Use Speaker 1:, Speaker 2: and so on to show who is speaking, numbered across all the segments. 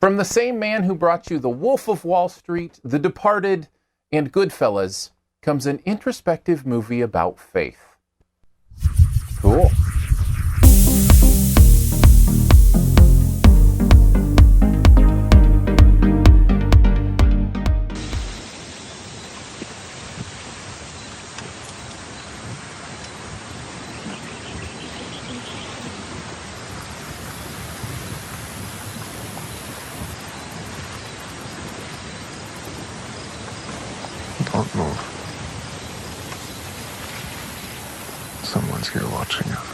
Speaker 1: From the same man who brought you The Wolf of Wall Street, The Departed, and Goodfellas comes an introspective movie about faith. Cool.
Speaker 2: Don't move. Someone's here watching us.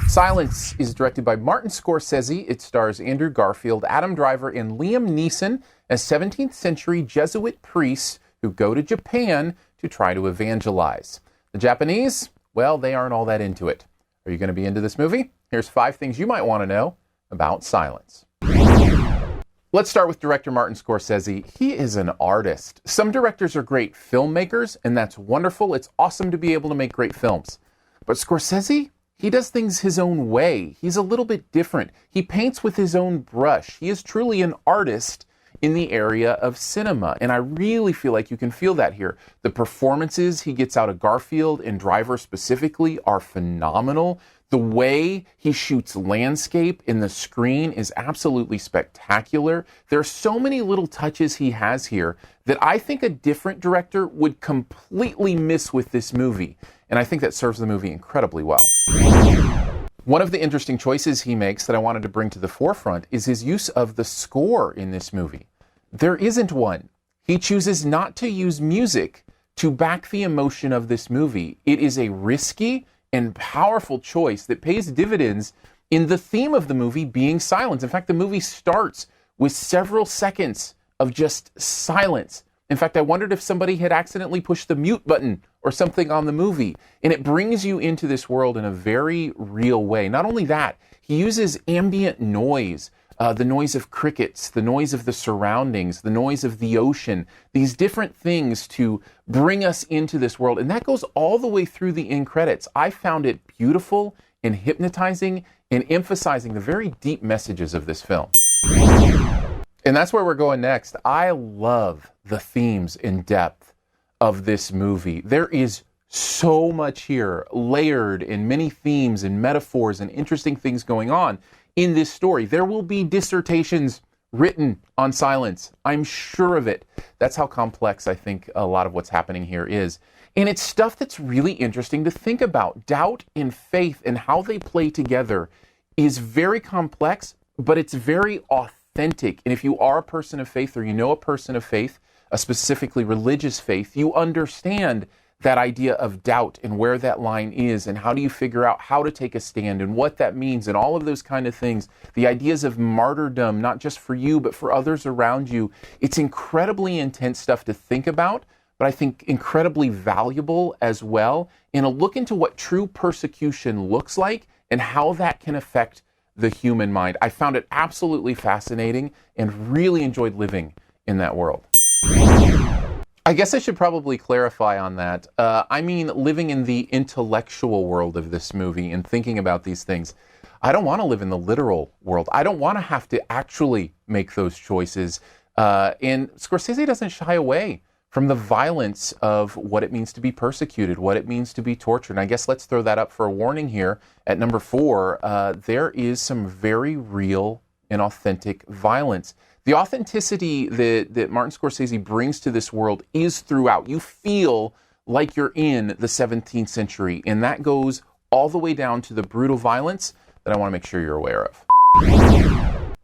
Speaker 1: Silence is directed by Martin Scorsese. It stars Andrew Garfield, Adam Driver, and Liam Neeson as 17th century Jesuit priests who go to Japan to try to evangelize. The Japanese, well, they aren't all that into it. Are you going to be into this movie? Here's 5 things you might want to know about Silence. Let's start with director Martin Scorsese. He is an artist. Some directors are great filmmakers, and that's wonderful. It's awesome to be able to make great films. But Scorsese, he does things his own way. He's a little bit different. He paints with his own brush. He is truly an artist in the area of cinema. And I really feel like you can feel that here. The performances he gets out of Garfield and Driver specifically are phenomenal. The way he shoots landscape in the screen is absolutely spectacular. There are so many little touches he has here that I think a different director would completely miss with this movie. And I think that serves the movie incredibly well. One of the interesting choices he makes that I wanted to bring to the forefront is his use of the score in this movie. There isn't one. He chooses not to use music to back the emotion of this movie. It is a risky and powerful choice that pays dividends in the theme of the movie being silence. In fact, the movie starts with several seconds of just silence. In fact, I wondered if somebody had accidentally pushed the mute button or something on the movie. And it brings you into this world in a very real way. Not only that, he uses ambient noise, the noise of crickets, the noise of the surroundings, the noise of the ocean, these different things to bring us into this world. And that goes all the way through the end credits. I found it beautiful and hypnotizing and emphasizing the very deep messages of this film. And that's where we're going next. I love the themes and depth of this movie. There is so much here, layered in many themes and metaphors and interesting things going on in this story. There will be dissertations written on silence. I'm sure of it. That's how complex I think a lot of what's happening here is. And it's stuff that's really interesting to think about. Doubt and faith and how they play together is very complex, but it's very authentic. And if you are a person of faith or you know a person of faith, a specifically religious faith, you understand that idea of doubt and where that line is and how do you figure out how to take a stand and what that means and all of those kind of things. The ideas of martyrdom, not just for you, but for others around you. It's incredibly intense stuff to think about, but I think incredibly valuable as well. And a look into what true persecution looks like and how that can affect the human mind. I found it absolutely fascinating and really enjoyed living in that world. I guess I should probably clarify on that. I mean, living in the intellectual world of this movie and thinking about these things. I don't want to live in the literal world. I don't want to have to actually make those choices. And Scorsese doesn't shy away from the violence of what it means to be persecuted, what it means to be tortured. And I guess let's throw that up for a warning here. At number 4, there is some very real and authentic violence. The authenticity that Martin Scorsese brings to this world is throughout. You feel like you're in the 17th century, and that goes all the way down to the brutal violence that I want to make sure you're aware of.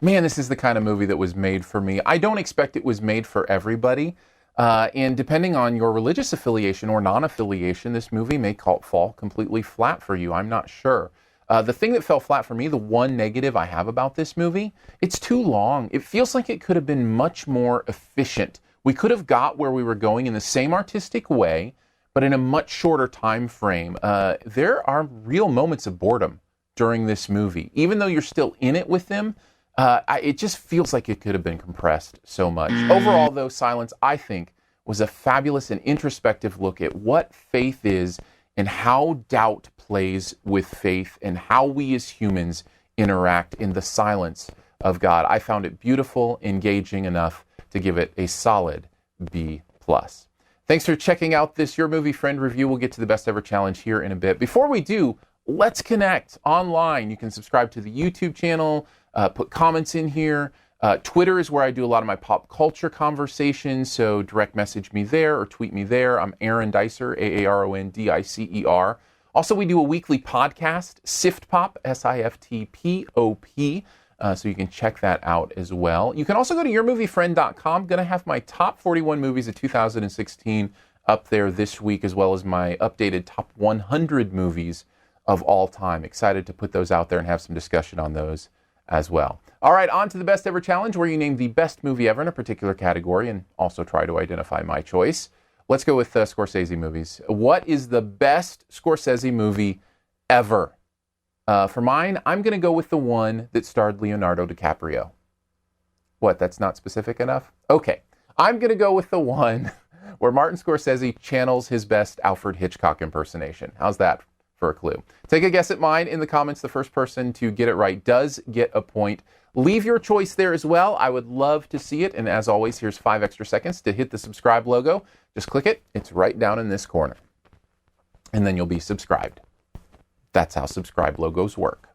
Speaker 1: Man, this is the kind of movie that was made for me. I don't expect it was made for everybody, and depending on your religious affiliation or non-affiliation, this movie may fall completely flat for you. I'm not sure. The thing that fell flat for me, the one negative I have about this movie, it's too long. It feels like it could have been much more efficient. We could have got where we were going in the same artistic way, but in a much shorter time frame. There are real moments of boredom during this movie. Even though you're still in it with them, it just feels like it could have been compressed so much. Overall, though, Silence, I think, was a fabulous and introspective look at what faith is and how doubt plays with faith and how we as humans interact in the silence of God. I found it beautiful, engaging enough to give it a solid B+. Thanks for checking out this Your Movie Friend review. We'll get to the Best Ever Challenge here in a bit. Before we do, let's connect online. You can subscribe to the YouTube channel, put comments in here. Twitter is where I do a lot of my pop culture conversations, so direct message me there or tweet me there. I'm Aaron Dicer, AARONDICER. Also, we do a weekly podcast, SiftPop, SiftPop, so you can check that out as well. You can also go to yourmoviefriend.com. I'm going to have my top 41 movies of 2016 up there this week, as well as my updated top 100 movies of all time. Excited to put those out there and have some discussion on those as well. All right, on to the Best Ever Challenge, where you name the best movie ever in a particular category and also try to identify my choice. Let's go with Scorsese movies. What is the best Scorsese movie ever? For mine, I'm going to go with the one that starred Leonardo DiCaprio. What, that's not specific enough? Okay, I'm going to go with the one where Martin Scorsese channels his best Alfred Hitchcock impersonation. How's that for a clue? Take a guess at mine in the comments. The first person to get it right does get a point. Leave your choice there as well. I would love to see it. And as always, here's 5 extra seconds to hit the subscribe logo. Just click it. It's right down in this corner. And then you'll be subscribed. That's how subscribe logos work.